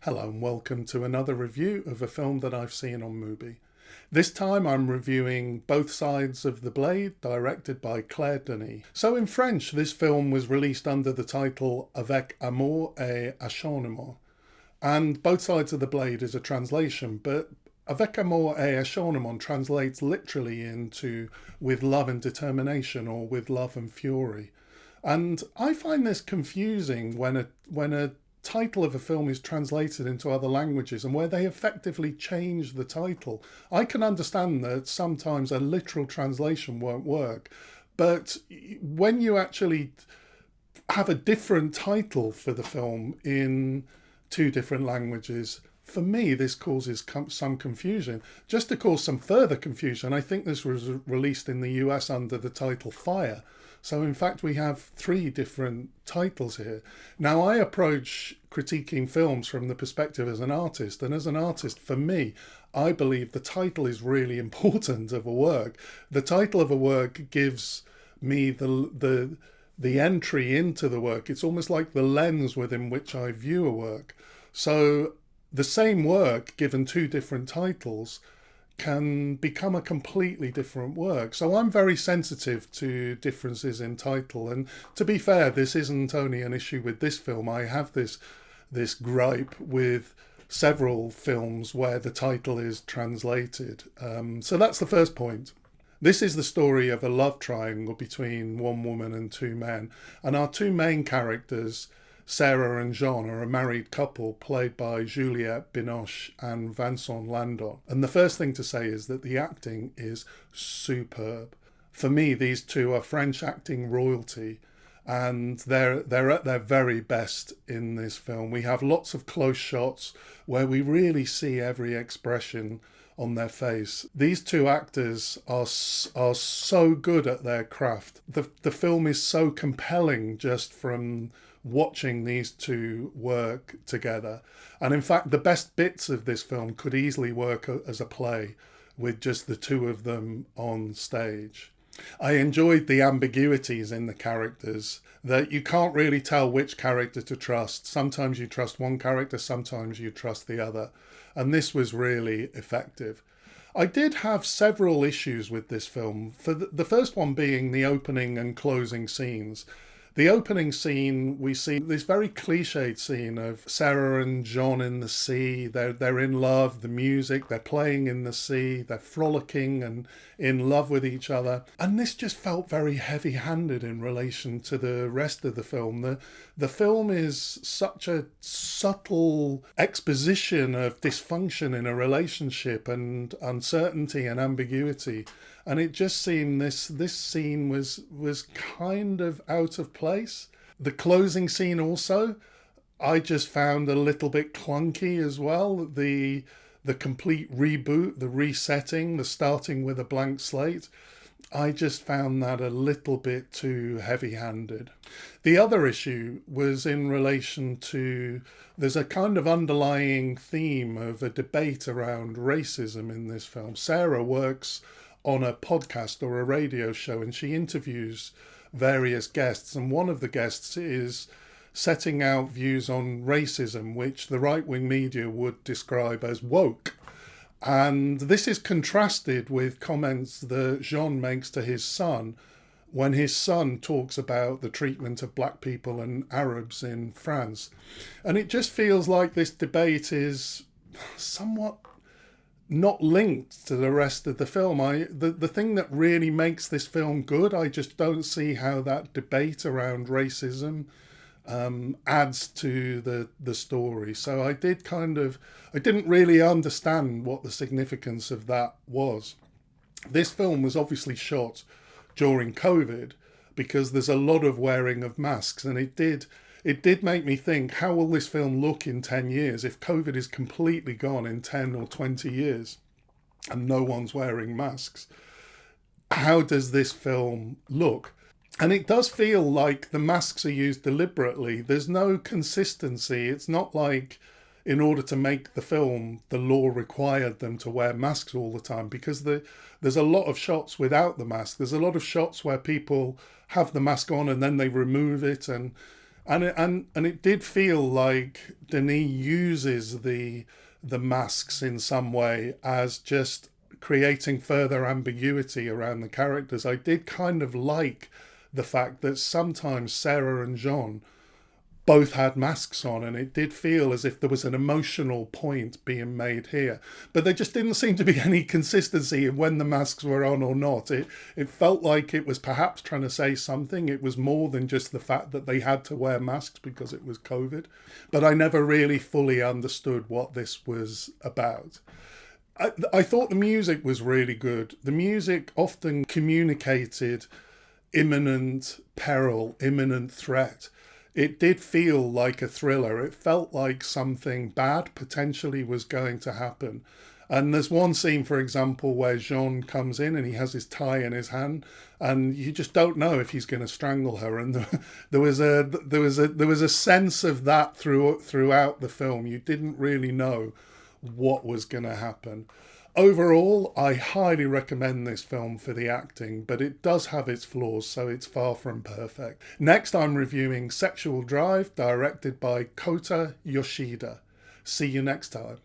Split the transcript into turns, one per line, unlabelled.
Hello and welcome to another review of a film that I've seen on Mubi. This time I'm reviewing Both Sides of the Blade, directed by Denis. So in French, this film was released under the title Avec Amour et Acharnement. And Both Sides of the Blade is a translation, but Avec Amour et Acharnement translates literally into With Love and Determination or With Love and Fury. And I find this confusing when a title of a film is translated into other languages and where they effectively change the title. I can understand that sometimes a literal translation won't work, but when you actually have a different title for the film in two different languages, for me, this causes some confusion. Just to cause some further confusion, I think this was released in the US under the title Fire. So in fact, we have three different titles here. Now, I approach critiquing films from the perspective as an artist. And as an artist, for me, I believe the title is really important of a work. The title of a work gives me the entry into the work. It's almost like the lens within which I view a work. So the same work given two different titles can become a completely different work. So I'm very sensitive to differences in title. And to be fair, this isn't only an issue with this film. I have this gripe with several films where the title is translated. So that's the first point. This is the story of a love triangle between one woman and two men. And our two main characters, Sarah and Jean, are a married couple played by Juliette Binoche and Vincent Landon. And the first thing to say is that the acting is superb. For me, these two are French acting royalty, and they're at their very best in this film. We have lots of close shots where we really see every expression on their face. These two actors are so good at their craft. The film is so compelling just from watching these two work together. And in fact, the best bits of this film could easily work as a play with just the two of them on stage. I enjoyed the ambiguities in the characters, that you can't really tell which character to trust. Sometimes you trust one character, sometimes you trust the other. And this was really effective. I did have several issues with this film. For the first one being the opening and closing scenes. The opening scene, we see this very cliched scene of Sarah and John in the sea. They're in love, the music, they're playing in the sea, they're frolicking and in love with each other. And this just felt very heavy-handed in relation to the rest of the film. The film is such a subtle exposition of dysfunction in a relationship and uncertainty and ambiguity. And it just seemed this scene was kind of out of place. The closing scene also, I just found a little bit clunky as well. The complete reboot, the resetting, the starting with a blank slate, I just found that a little bit too heavy-handed. The other issue was in relation to, there's a kind of underlying theme of a debate around racism in this film. Sarah works on a podcast or a radio show, and she interviews various guests, and one of the guests is setting out views on racism, which the right-wing media would describe as woke. And this is contrasted with comments that Jean makes to his son when his son talks about the treatment of black people and Arabs in France. And it just feels like this debate is somewhat not linked to the rest of the film. The thing that really makes this film good, I just don't see how that debate around racism adds to the story. So I didn't really understand what the significance of that was. This film was obviously shot during COVID because there's a lot of wearing of masks, and it did make me think, how will this film look in 10 years if COVID is completely gone in 10 or 20 years and no one's wearing masks? How does this film look? And it does feel like the masks are used deliberately. There's no consistency. It's not like in order to make the film, the law required them to wear masks all the time, because there's a lot of shots without the mask. There's a lot of shots where people have the mask on and then they remove it, and And it did feel like Denis uses the masks in some way as just creating further ambiguity around the characters. I did kind of like the fact that sometimes Sarah and Jean both had masks on, and it did feel as if there was an emotional point being made here. But there just didn't seem to be any consistency in when the masks were on or not. It felt like it was perhaps trying to say something. It was more than just the fact that they had to wear masks because it was COVID. But I never really fully understood what this was about. I thought the music was really good. The music often communicated imminent peril, imminent threat. It did feel like a thriller. It felt like something bad potentially was going to happen. And there's one scene, for example, where Jean comes in and he has his tie in his hand, and you just don't know if he's going to strangle her. And there was a sense of that throughout the film. You didn't really know what was going to happen. Overall, I highly recommend this film for the acting, but it does have its flaws, so it's far from perfect. Next, I'm reviewing Sexual Drive, directed by Kota Yoshida. See you next time.